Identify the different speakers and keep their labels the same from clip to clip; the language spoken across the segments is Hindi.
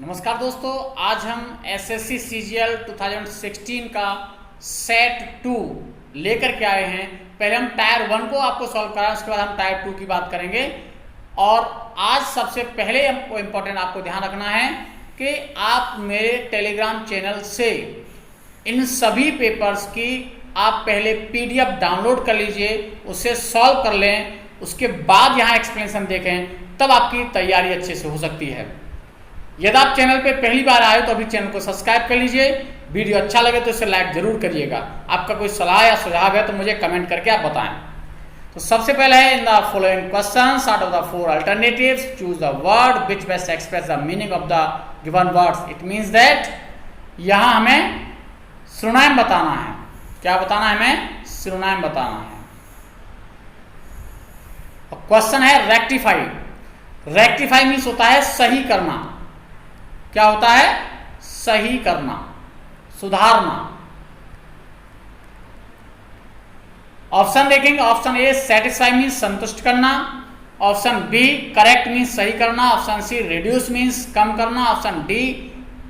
Speaker 1: नमस्कार दोस्तों, आज हम एसएससी सीजीएल 2016 का सेट 2 लेकर के आए हैं। पहले हम टायर 1 को आपको सॉल्व कराएं, उसके बाद हम टायर 2 की बात करेंगे। और आज सबसे पहले हमको इम्पोर्टेंट आपको ध्यान रखना है कि आप मेरे टेलीग्राम चैनल से इन सभी पेपर्स की आप पहले पीडीएफ डाउनलोड कर लीजिए, उसे सॉल्व कर लें, उसके बाद यहाँ एक्सप्लेनेशन देखें, तब आपकी तैयारी अच्छे से हो सकती है। यदि आप चैनल पे पहली बार आए तो अभी चैनल को सब्सक्राइब कर लीजिए। वीडियो अच्छा लगे तो इसे लाइक जरूर करिएगा। आपका कोई सलाह या सुझाव है तो मुझे कमेंट करके आप बताएं। तो सबसे पहले है, in the following questions out of the 4 alternatives choose the word which best express the meaning of the given words. It means that यहाँ हमें शिरोनाम बताना है। क्या बताना है? हमें शिरोनाम बताना है। और क्वेश्चन है रेक्टिफाई। रेक्टिफाई मीन्स होता है सही करना। क्या होता है? सही करना, सुधारना। ऑप्शन देखेंगे। ऑप्शन ए सेटिस्फाई मीन्स संतुष्ट करना। ऑप्शन बी करेक्ट मीन्स सही करना। ऑप्शन सी रिड्यूस मीन्स कम करना। ऑप्शन डी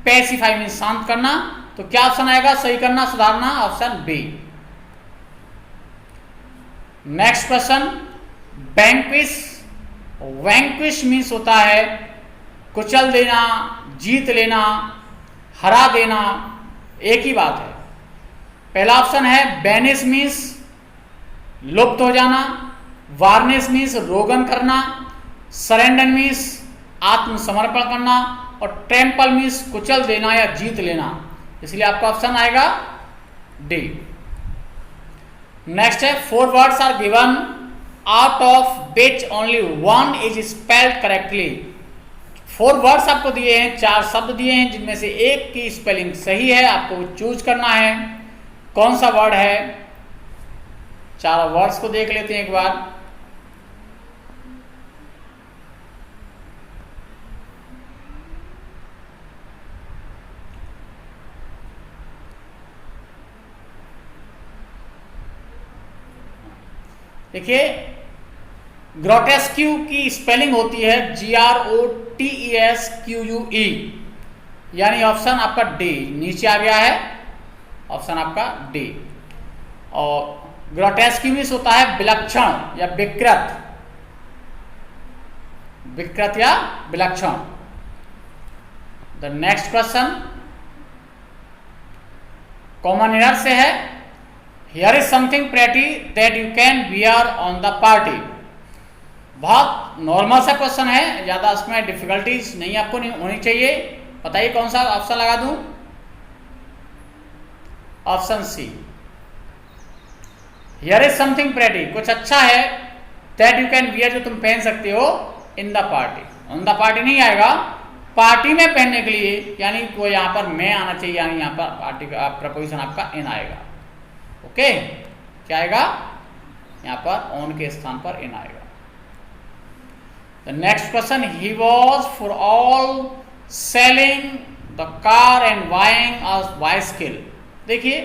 Speaker 1: पेसिफाई मीन्स शांत करना। तो क्या ऑप्शन आएगा? सही करना, सुधारना, option B. Next question, vanquish. Vanquish means होता है कुचल देना, जीत लेना, हरा देना, एक ही बात है। पहला ऑप्शन है बैनिश मीन्स लुप्त हो जाना, वार्निश मीन्स रोगन करना, सरेंडर मीन्स आत्मसमर्पण करना, और ट्रेम्पल मीन्स कुचल देना या जीत लेना। इसलिए आपका ऑप्शन आएगा डी। नेक्स्ट है, 4 words are given out of which only 1 is spelled correctly. 4 words आपको दिए हैं, 4 शब्द दिए हैं, जिनमें से एक की स्पेलिंग सही है। आपको चूज करना है कौन सा वर्ड है। 4 वर्ड्स को देख लेते हैं एक बार। देखिए, ग्रोटेस्क्यू की स्पेलिंग होती है GROTESQUE, यानी ऑप्शन आपका डी नीचे आ गया है, ऑप्शन आपका डी। और ग्रोटेस्क्यू मीन्स होता है विलक्षण या विकृत, विकृत या विलक्षण। The next question common error से है, here is something pretty that you can wear on the party. बहुत नॉर्मल सा क्वेश्चन है, ज्यादा उसमें डिफिकल्टीज नहीं आपको नहीं होनी चाहिए। बताइए कौन सा ऑप्शन लगा दूं? Option C, here is something pretty, कुछ अच्छा है, दैट यू कैन वियर, जो तुम पहन सकते हो, in the party. On the party नहीं आएगा, पार्टी में पहनने के लिए, यानी कोई यहां पर मैं आना चाहिए, यानी यहां पर पार्टी का प्रपोजिशन आपका इन आएगा। ओके, क्या आएगा? यहां पर ऑन के स्थान पर इन आएगा। The next question, he was for all selling the car and buying a bicycle। देखिए,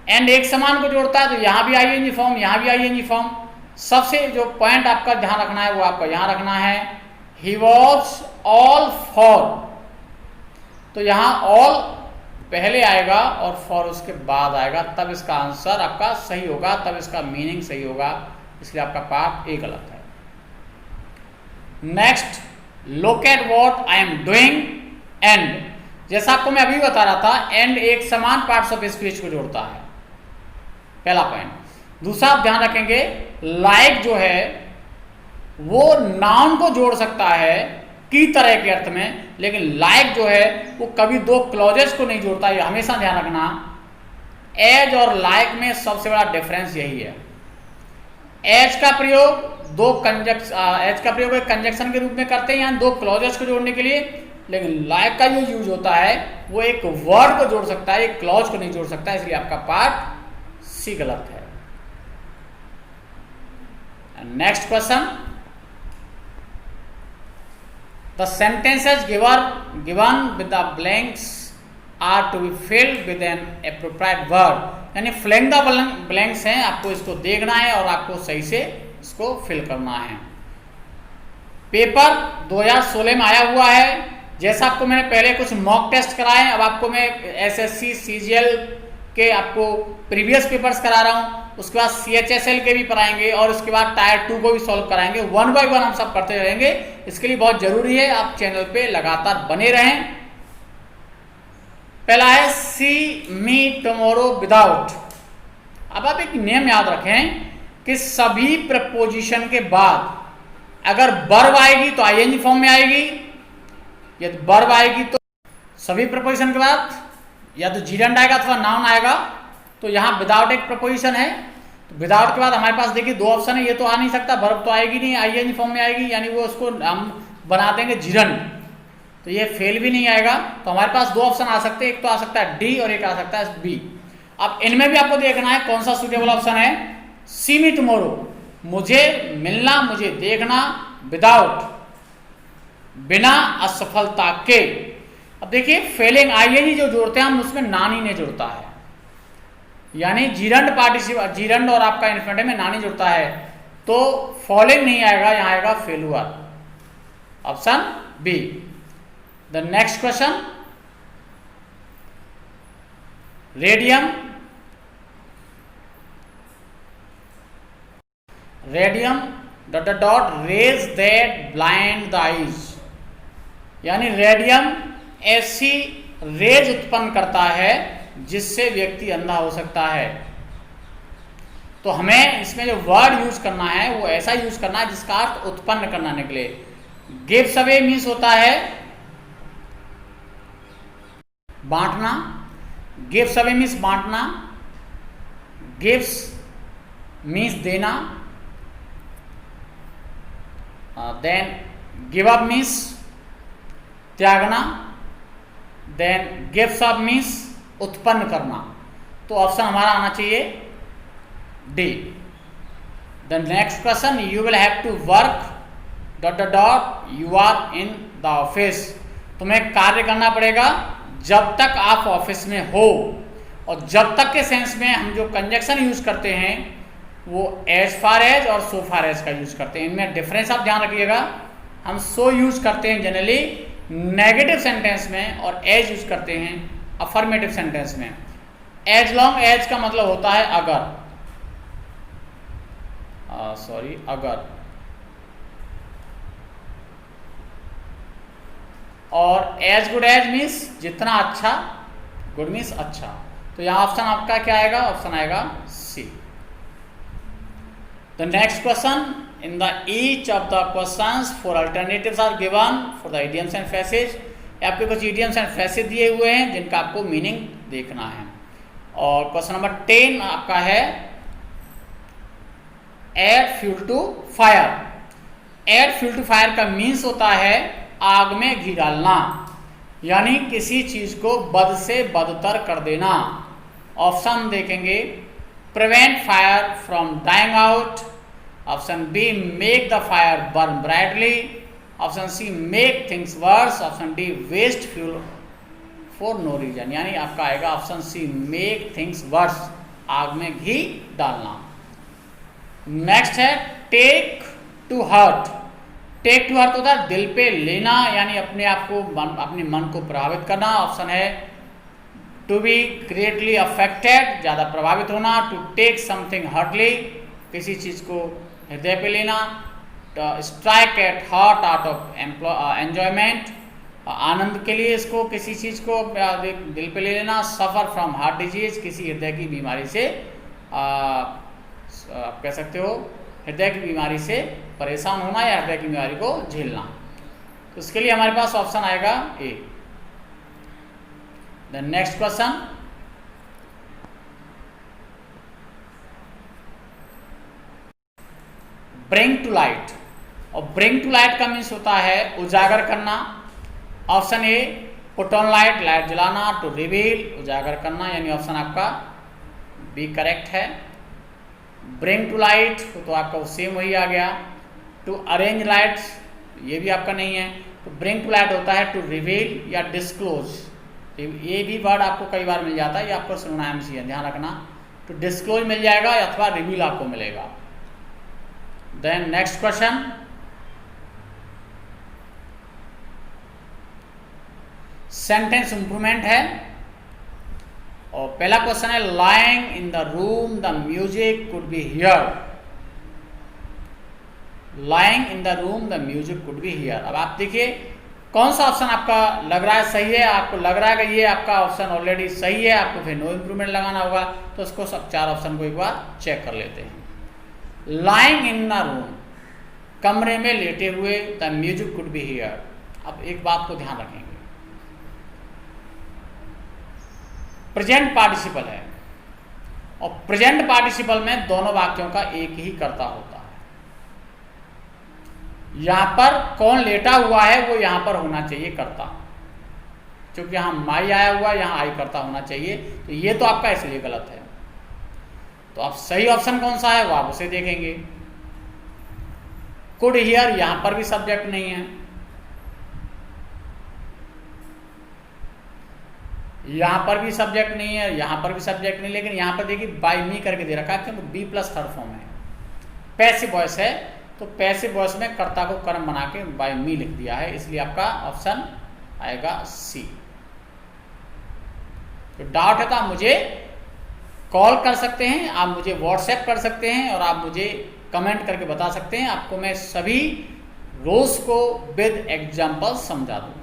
Speaker 1: एंड एक समान को जोड़ता है, तो यहां भी आईएनजी फॉर्म, यहां भी आईएनजी फॉर्म। सबसे जो पॉइंट आपका ध्यान रखना है वो आपका यहां रखना है, he was all for। तो यहां all पहले आएगा और for उसके बाद आएगा, तब इसका आंसर आपका सही होगा, तब इसका मीनिंग सही होगा। इसलिए आपका पार्ट ए गलत है। Next, look at what I am doing and. जैसा आपको मैं अभी बता रहा था, एंड एक समान पार्ट्स ऑफ स्पीच को जोड़ता है, पहला पॉइंट। दूसरा आप ध्यान रखेंगे, लाइक जो है वो नाउन को जोड़ सकता है की तरह के अर्थ में, लेकिन लाइक जो है वो कभी 2 क्लॉजेस को नहीं जोड़ता। ये हमेशा ध्यान रखना। एज और लाइक में सबसे बड़ा डिफरेंस यही है। एज का प्रयोग एज का प्रयोग एक कंजक्शन के रूप में करते हैं, यहाँ 2 क्लॉजेस को जोड़ने के लिए, लेकिन लाइक का जो यूज होता है वो एक वर्ड को जोड़ सकता है, एक क्लॉज को नहीं जोड़ सकता। इसलिए आपका पार्ट सी गलत है। Next question, the sentences given with the blanks are to be filled with an appropriate word. यानी फिलिंग द ब्लैंक्स हैं, आपको इसको देखना है और आपको सही से इसको फिल करना है। पेपर 2016 में आया हुआ है। जैसा आपको मैंने पहले कुछ मॉक टेस्ट कराए, अब आपको मैं एसएससी सीजीएल के आपको प्रीवियस पेपर्स करा रहा हूँ, उसके बाद सीएचएसएल के भी कराएंगे और उसके बाद टायर 2 को भी सॉल्व कराएंगे। 1 बाय 1 हम सब करते रहेंगे। इसके लिए बहुत जरूरी है आप चैनल पे लगातार बने रहें। पहला है सी मी टुमारो विदाउट। अब आप एक नियम याद रखें कि सभी प्रपोजिशन के बाद अगर वर्ब आएगी तो आईएनजी फॉर्म में आएगी, यदि वर्ब आएगी तो सभी प्रपोजिशन के बाद या तो जीरेंड आएगा अथवा नाउन आएगा। तो यहाँ विदाउट एक प्रपोजिशन है, तो विदाउट के बाद हमारे पास देखिए 2 ऑप्शन है, ये तो आ नहीं सकता, वर्ब तो आएगी नहीं, आईएनजी फॉर्म में आएगी, यानी वो उसको हम बना देंगे जीरेंड, तो ये फेल भी नहीं आएगा। तो हमारे पास 2 ऑप्शन आ सकते हैं, एक तो आ सकता है डी और एक आ सकता है बी। अब इनमें भी आपको देखना है कौन सा सुटेबल ऑप्शन है। सी मी टुमारो, मुझे मिलना, मुझे देखना, विदाउट बिना असफलता के। अब देखिए फेलिंग आईएनजी जो जोड़ते हैं हम उसमें नानी ने जुड़ता है, यानी जीरंड पार्टिसिपल, जीरंड और आपका इन्फिनिटिव में नानी जुड़ता है, तो फॉलिंग नहीं आएगा, यहां आएगा failure, option B. The next question, radium, radium dot dot rays that blind the eyes, यानी रेडियम ऐसी रेज उत्पन्न करता है जिससे व्यक्ति अंधा हो सकता है। तो हमें इसमें जो वर्ड यूज करना है वो ऐसा यूज करना है जिसका अर्थ उत्पन्न करना निकले। गिव्स अवे मीन्स होता है बांटना, गिव्स अवे मीन्स बांटना, गिव्स मीन्स देना, देन गिव अप मीन्स त्यागना, देन गिव्स अप मीन्स उत्पन्न करना। तो ऑप्शन हमारा आना चाहिए D. The next question, you will have to work dot dot dot you are in the office. तुम्हें कार्य करना पड़ेगा जब तक आप ऑफिस में हो। और जब तक के सेंस में हम जो कंजक्शन यूज करते हैं वो एज फार एज और सो फार एज का यूज करते हैं। इनमें डिफरेंस आप ध्यान रखिएगा। हम सो यूज करते हैं जनरली नेगेटिव सेंटेंस में और एज यूज करते हैं अफर्मेटिव सेंटेंस में। एज लॉन्ग एज का मतलब होता है अगर, अगर, और एज गुड एज मीन्स जितना अच्छा, गुड मीन्स अच्छा। तो यहां ऑप्शन आपका क्या आएगा, ऑप्शन आएगा C. The next question, in the each of the questions 4 alternatives are given for the idioms and phrases। आपके कुछ idioms and phrases दिए हुए हैं जिनका आपको मीनिंग देखना है। और क्वेश्चन नंबर 10 आपका है add fuel to fire। add fuel to fire का मीन्स होता है आग में घी डालना, यानी किसी चीज को बद से बदतर कर देना। ऑप्शन देखेंगे, prevent fire from dying out, option B make the fire burn brightly, option C make things worse, option D waste fuel for no reason. यानी आपका आएगा option C make things worse, आग में घी डालना। नेक्स्ट है take to heart. Take to heart होता है दिल पे लेना, यानी अपने आप को अपने मन को प्रभावित करना। ऑप्शन है टू बी ग्रेटली अफेक्टेड, ज़्यादा प्रभावित होना। टू टेक समथिंग हार्टली, किसी चीज़ को हृदय पे लेना। Strike at heart out of enjoyment, आनंद के लिए इसको किसी चीज़ को दिल पे ले लेना। सफ़र फ्रॉम हार्ट डिजीज, किसी हृदय की बीमारी से आप कह सकते हो हृदय की बीमारी से परेशान होना या हृदय की बीमारी को झेलना। तो इसके लिए हमारे पास ऑप्शन आएगा A. The next question, bring to light. और ब्रिंग टू लाइट का मीन्स होता है उजागर करना। Option A put on light, light जलाना। टू रिवील, उजागर करना, यानी ऑप्शन आपका बी करेक्ट है। ब्रिंग टू लाइट तो आपका सेम वही आ गया। टू अरेंज लाइट्स, ये भी आपका नहीं है। तो ब्रिंग टू लाइट होता है टू रिवील या डिस्क्लोज। ये भी वर्ड आपको कई बार मिल जाता है, ये आपको सिनोनिम्स ही है, ध्यान रखना। टू डिस्क्लोज मिल जाएगा अथवा रिवील आपको मिलेगा। Then next question, sentence improvement है। और पहला क्वेश्चन है lying in the room the music could be hear. Lying in the room the music could be hear. अब आप देखिए कौन सा ऑप्शन आपका लग रहा है सही है। आपको लग रहा है कि ये आपका ऑप्शन ऑलरेडी सही है, आपको फिर नो इम्प्रूवमेंट लगाना होगा। तो उसको सब 4 ऑप्शन को एक बार चेक कर लेते हैं। लाइंग इन द रूम, कमरे में लेटे हुए, the music could be hear. अब एक बात को ध्यान रखेंगे, प्रेजेंट पार्टिसिपल है और प्रेजेंट पार्टिसिपल में दोनों वाक्यों का एक ही कर्ता होता है। यहां पर कौन लेटा हुआ है वो यहां पर होना चाहिए कर्ता, क्योंकि यहां माई आया हुआ, यहां आई कर्ता होना चाहिए। तो ये तो आपका इसलिए गलत है। तो अब सही ऑप्शन कौन सा है वो आप उसे देखेंगे। कुड हियर, यहां पर भी सब्जेक्ट नहीं है, यहां पर भी सब्जेक्ट नहीं है, यहां पर भी सब्जेक्ट नहीं, लेकिन यहां पर देखिए बाय मी करके दे रखा है क्योंकि बी प्लस थर्ड फॉर्म है, पैसिव वॉइस है। तो पैसिव वॉइस में कर्ता को कर्म बना के बाय मी लिख दिया है, इसलिए आपका ऑप्शन आएगा सी। तो डाउट है तो आप मुझे कॉल कर सकते हैं, आप मुझे व्हाट्सएप कर सकते हैं और आप मुझे कमेंट करके बता सकते हैं। आपको मैं सभी रोज को विद एग्जाम्पल समझा दूंगा।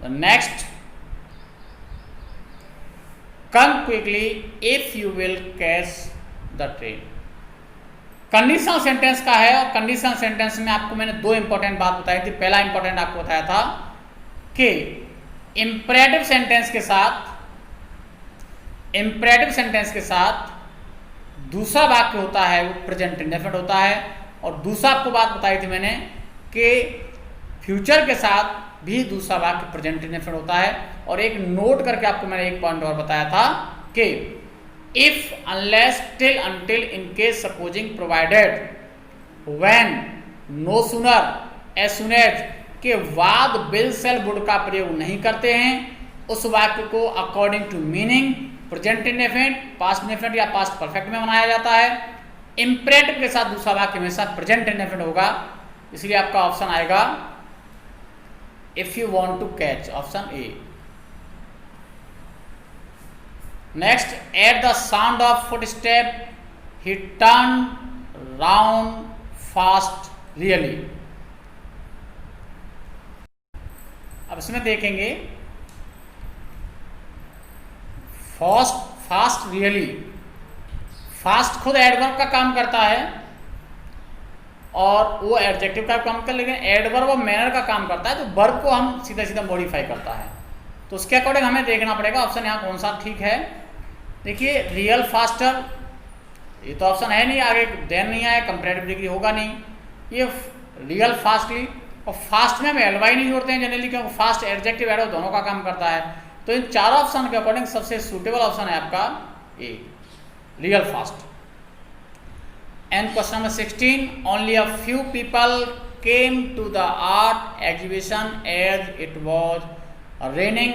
Speaker 1: Next, come quickly if you will catch the train. Conditional sentence का है और कंडीशनल सेंटेंस में आपको मैंने 2 इंपॉर्टेंट बात बताई थी। पहला इंपॉर्टेंट आपको बताया था कि इंपरेटिव सेंटेंस के साथ दूसरा वाक्य होता है वो प्रेजेंट इंडेफिनिट होता है। और दूसरा आपको बात बताई थी मैंने कि फ्यूचर के साथ भी दूसरा वाक्य प्रेजेंट इंडेफिनिट होता है। और एक नोट करके आपको मैंने एक पॉइंट और बताया था कि if, unless, till, until, in case, supposing, provided, when, no sooner, as soon as के बाद विल, शैल, वुड का प्रयोग नहीं करते हैं। उस वाक्य को according to meaning present indefinite, past indefinite या पास्ट परफेक्ट में बनाया जाता है। इंपरेटिव के साथ दूसरा वाक्य हमेशा प्रेजेंट इंडेफिनिट होगा, इसलिए आपका ऑप्शन आएगा if you want to catch, option A. Next, at the sound of footstep he turn round fast really. अब इसमें देखेंगे फास्ट रियली, फास्ट खुद एडवर्ब का काम करता है और वो एडजेक्टिव का काम करता है, लेकिन एडवर्ब और मैनर का काम करता है। तो वर्ब को हम सीधा सीधा मॉडिफाई करता है। तो उसके अकॉर्डिंग हमें देखना पड़ेगा ऑप्शन यहाँ कौन सा ठीक है। देखिए रियल फास्टर, ये तो ऑप्शन है नहीं, आगे देन नहीं आया, कंपैरेटिव डिग्री होगा नहीं। ये रियल फास्टली, और फास्ट में हम एलवाई नहीं जोड़ते हैं जनरली, क्योंकि फास्ट एडजेक्टिव एडवर्ब दोनों का काम करता है। तो इन 4 ऑप्शन के अकॉर्डिंग सबसे सुटेबल ऑप्शन है आपका A, real fast. And question number 16, only a few people came to the art exhibition as it was raining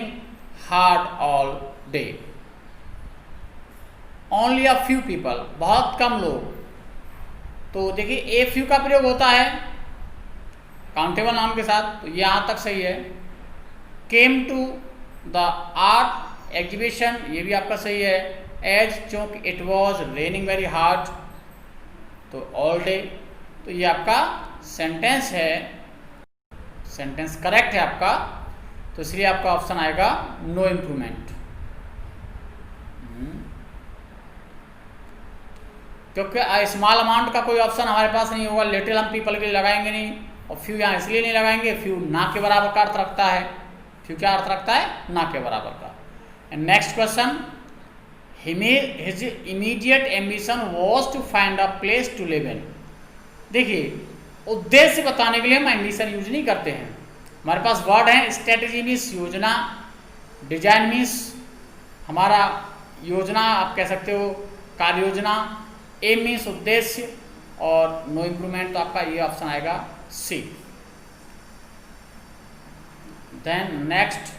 Speaker 1: hard all day. Only a few people, बहुत कम लोग। तो देखिए ए फ्यू का प्रयोग होता है काउंटेबल नाम के साथ, तो ये यहाँ तक सही है। Came to the art exhibition, ये भी आपका सही है। एज, चूंकि it was raining very hard, तो ऑल डे। तो ये आपका सेंटेंस है, सेंटेंस करेक्ट है आपका। तो इसलिए आपका ऑप्शन आएगा नो इम्प्रूवमेंट, क्योंकि स्मॉल अमाउंट का कोई ऑप्शन हमारे पास नहीं होगा। लिटिल हम पीपल के लिए लगाएंगे नहीं, और फ्यू यहाँ इसलिए नहीं लगाएंगे, फ्यू ना के बराबर का अर्थ रखता है। फ्यू क्या अर्थ रखता है? ना के बराबर का। And next question, his immediate ambition was to find a place to live in. देखिए उद्देश्य बताने के लिए हम एम्बिशन यूज नहीं करते हैं। हमारे पास वर्ड है स्ट्रेटेजी मीन्स योजना, डिजाइन मीन्स हमारा योजना, आप कह सकते हो कार्य योजना, एम मीन्स उद्देश्य, और नो इम्प्रूवमेंट। तो आपका ये ऑप्शन आएगा C. Then next,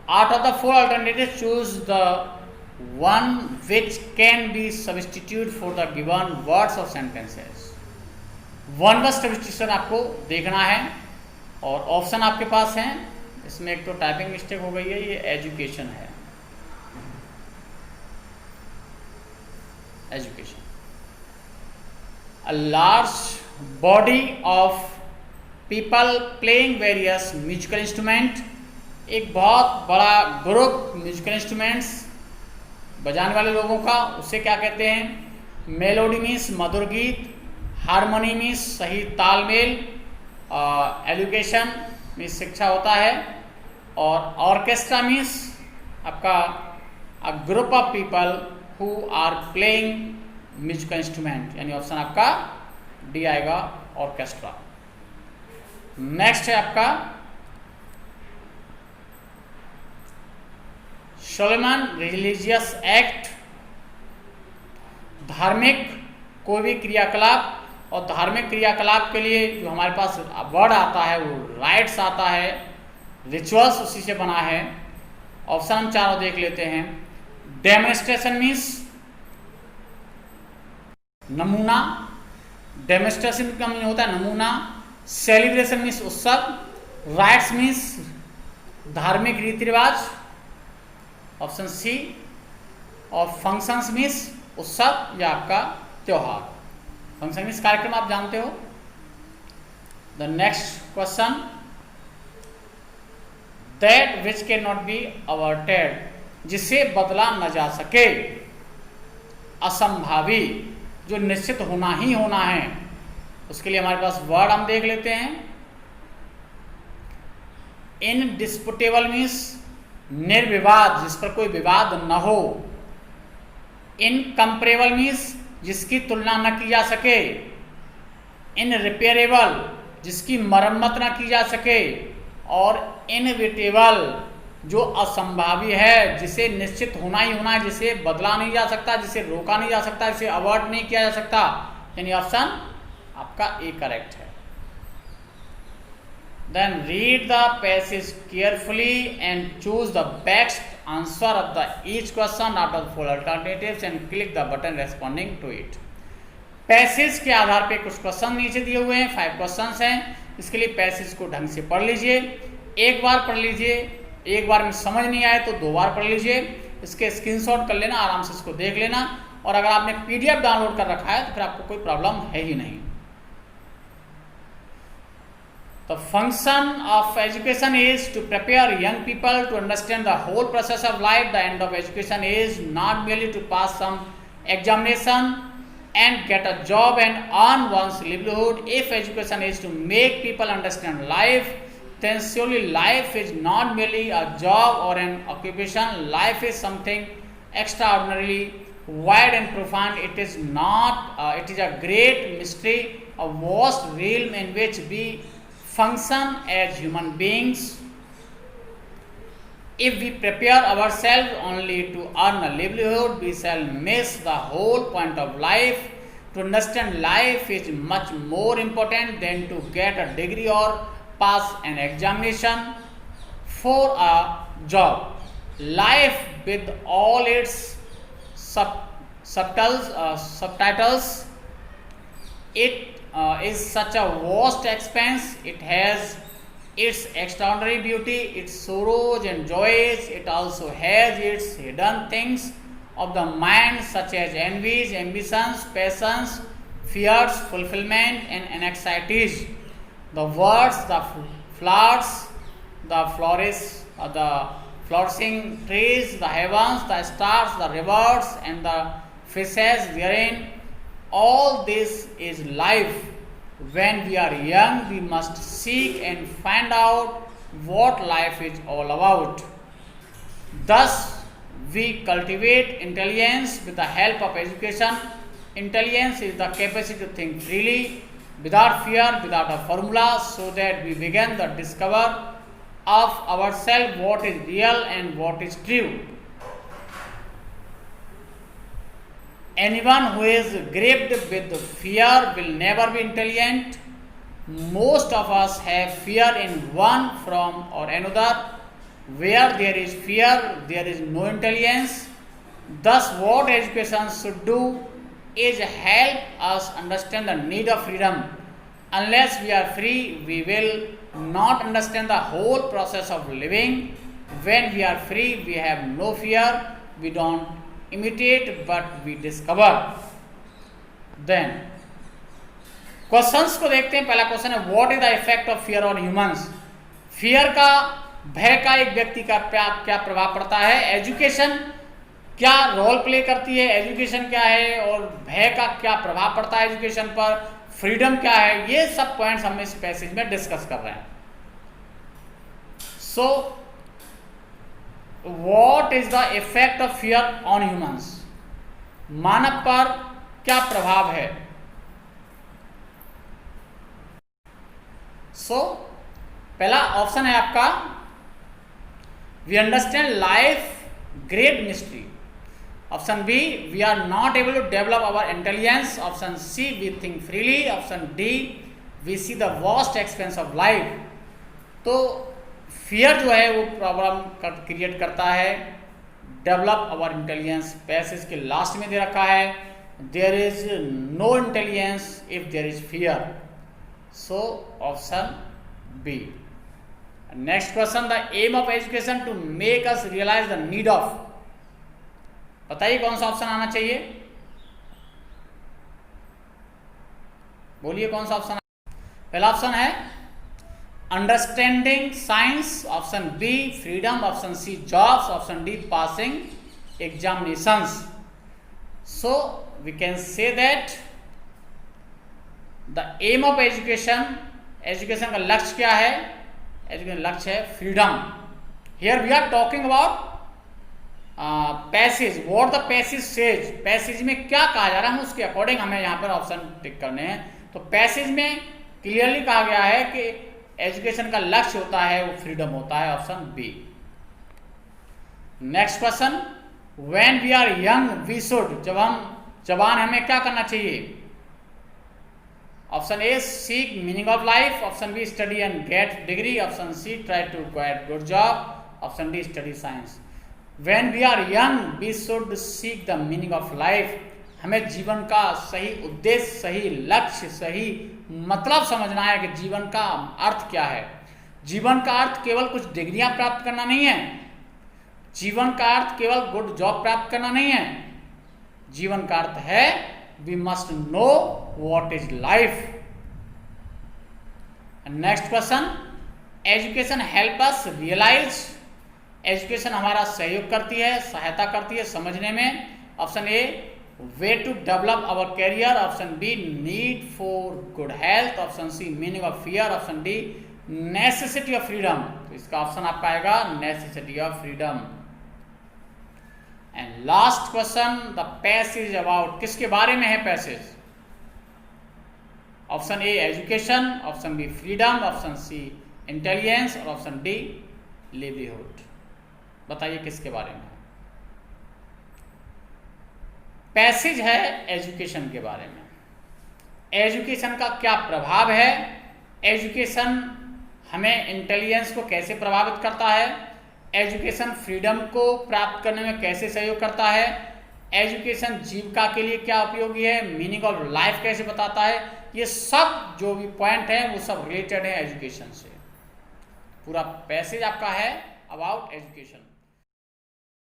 Speaker 1: out of the 4 alternatives choose the one which can be substituted for the given words or sentences. One word substitution आपको देखना है और ऑप्शन आपके पास हैं। इसमें एक तो टाइपिंग मिस्टेक हो गई है, ये एजुकेशन है, education. A large body of people playing various musical instrument, एक बहुत बड़ा ग्रुप म्यूजिकल इंस्ट्रूमेंट्स बजाने वाले लोगों का, उसे क्या कहते हैं? मेलोडी मीन्स मधुर गीत, हारमोनी मीन्स सही तालमेल, एजुकेशन मीन्स शिक्षा होता है, और ऑर्केस्ट्रा मीन्स आपका a group of people who are playing musical instrument, यानी ऑप्शन आपका डी आएगा, ऑर्केस्ट्रा। नेक्स्ट है आपका सोलोमन रिलीजियस एक्ट, धार्मिक कोई भी क्रियाकलाप, और धार्मिक क्रियाकलाप के लिए जो हमारे पास वर्ड आता है वो राइट्स आता है, रिचुअल्स उसी से बना है। ऑप्शन हम चारों देख लेते हैं। डेमोन्स्ट्रेशन मीन्स नमूना, डेमोन्स्ट्रेशन का मीन होता है नमूना। सेलिब्रेशन मीन्स उत्सव, राइट्स मीन्स धार्मिक रीति रिवाज, ऑप्शन सी। और फंक्शंस मीन्स उत्सव या आपका त्योहार, फंक्शन मीन्स कार्यक्रम, आप जानते हो। The next question, that which can not be averted, जिसे बदला न जा सके, असंभावी, जो निश्चित होना ही होना है, उसके लिए हमारे पास वर्ड हम देख लेते हैं। इनडिस्पुटेबल मीन्स निर्विवाद, जिस पर कोई विवाद न हो। इनकम्परेबल मीन्स जिसकी तुलना न की जा सके। इनरिपेयरेबल, जिसकी मरम्मत न की जा सके। और इनविटेबल, जो असंभावी है, जिसे निश्चित होना ही होना है, जिसे बदला नहीं जा सकता, जिसे रोका नहीं जा सकता, जिसे अवॉइड नहीं किया जा सकता, यानी ऑप्शन आपका ए करेक्ट है। Then read the passage carefully and choose the best answer of the each question out of 4 alternatives and click the button responding to it. Passage के आधार पे कुछ क्वेश्चन नीचे दिए हुए हैं, 5 क्वेश्चंस हैं। इसके लिए पैसेज को ढंग से पढ़ लीजिए, एक बार पढ़ लीजिए, एक बार में समझ नहीं आए तो 2 बार पढ़ लीजिए, इसके स्क्रीनशॉट कर लेना, आराम से इसको देख लेना। और अगर आपने PDF डाउनलोड कर रखा है तो फिर आपको कोई प्रॉब्लम है ही नहीं। The function of education is to prepare young people to understand the whole process of life. The end of education is not merely to pass some examination and get a job and earn one's livelihood. If education is to make people understand life, then surely life is not merely a job or an occupation. Life is something extraordinarily wide and profound. It is not. It is a great mystery, a vast realm in which we function as human beings. If we prepare ourselves only to earn a livelihood, we shall miss the whole point of life. To understand life is much more important than to get a degree or pass an examination for a job. Life, with all its subtitles, it is such a vast expanse. It has its extraordinary beauty, its sorrows and joys. It also has its hidden things of the mind, such as envies, ambitions, passions, fears, fulfillment, and anxieties. The words, the flowers, the flourishing trees, the heavens, the stars, the rivers, and the fishes therein. All this is life. When we are young, we must seek and find out what life is all about. Thus, we cultivate intelligence with the help of education. Intelligence is the capacity to think freely, without fear, without a formula, so that we begin the discover of ourselves what is real and what is true. Anyone who is gripped with fear will never be intelligent. Most of us have fear in one form or another. Where there is fear, there is no intelligence. Thus, what education should do is help us understand the need of freedom Unless we are free, we will not understand the whole process of living. When we are free, we have no fear. We don't imitate, but we discover. Then questions को देखते हैं. पहला क्वेश्चन है, what is the effect of fear on humans. Fear का, भय का एक व्यक्ति का क्या प्रभाव पड़ता है. एजुकेशन क्या रोल प्ले करती है, एजुकेशन क्या है, और भय का क्या प्रभाव पड़ता है एजुकेशन पर, फ्रीडम क्या है, ये सब पॉइंट्स हम इस पैसेज में डिस्कस कर रहे हैं. So what is the effect of fear on humans. मानव पर क्या प्रभाव है. सो पहला ऑप्शन है आपका, we understand life great mystery. Option B, we are not able to develop our intelligence. Option C, we think freely. Option D, we see the vast expanse of life. तो फियर जो है वो प्रॉब्लम क्रिएट करता है. डेवलप आवर इंटेलिजेंस पैसेज के लास्ट में दे रखा है. There is no intelligence if there is fear. So option B. Next question, the aim of education to make us realise the need of. बताइए कौन सा ऑप्शन आना चाहिए. बोलिए कौन सा ऑप्शन. पहला ऑप्शन है understanding science. Option B freedom. Option C jobs. Option D passing examinations. So we can say that the aim of education, education का लक्ष्य क्या है. एजुकेशन लक्ष्य है freedom. Here we are talking about passage, what the passage says. Passage में क्या कहा जा रहा है, उसके अकॉर्डिंग हमें यहाँ पर ऑप्शन टिक करने हैं. तो पैसेज में क्लियरली कहा गया है कि एजुकेशन का लक्ष्य होता है वो फ्रीडम होता है. Option B. Next question, when we are young we should. जब हम जवान हमें क्या करना चाहिए. Option A, seek meaning of life. Option B, study and get degree. Option C, try to get good job. Option D, study science. When we are young, we should seek the meaning of life. हमें जीवन का सही उद्देश्य, सही लक्ष्य, सही मतलब समझना है कि जीवन का अर्थ क्या है. जीवन का अर्थ केवल कुछ डिग्रियां प्राप्त करना नहीं है. जीवन का अर्थ केवल गुड जॉब प्राप्त करना नहीं है. जीवन का अर्थ है we must know what is life. Next question, education help us realise. Education हमारा सहयोग करती है, सहायता करती है समझने में. Option A, way to develop our career. Option B, need for good health. Option C, meaning of fear. Option D, necessity of freedom. तो इसका ऑप्शन आपका आएगा necessity of freedom. And last question, the passage about. किसके बारे में है पैसेज. ऑप्शन ए education. Option B freedom. Option C intelligence. और ऑप्शन डी लिवलीहुड. बताइए किसके बारे में. पैसेज है एजुकेशन के बारे में. एजुकेशन का क्या प्रभाव है. एजुकेशन हमें इंटेलिजेंस को कैसे प्रभावित करता है. एजुकेशन फ्रीडम को प्राप्त करने में कैसे सहयोग करता है. एजुकेशन जीविका के लिए क्या उपयोगी है. मीनिंग ऑफ लाइफ कैसे बताता है. ये सब जो भी पॉइंट हैं वो सब रिलेटेड है एजुकेशन से. पूरा पैसेज आपका है अबाउट एजुकेशन.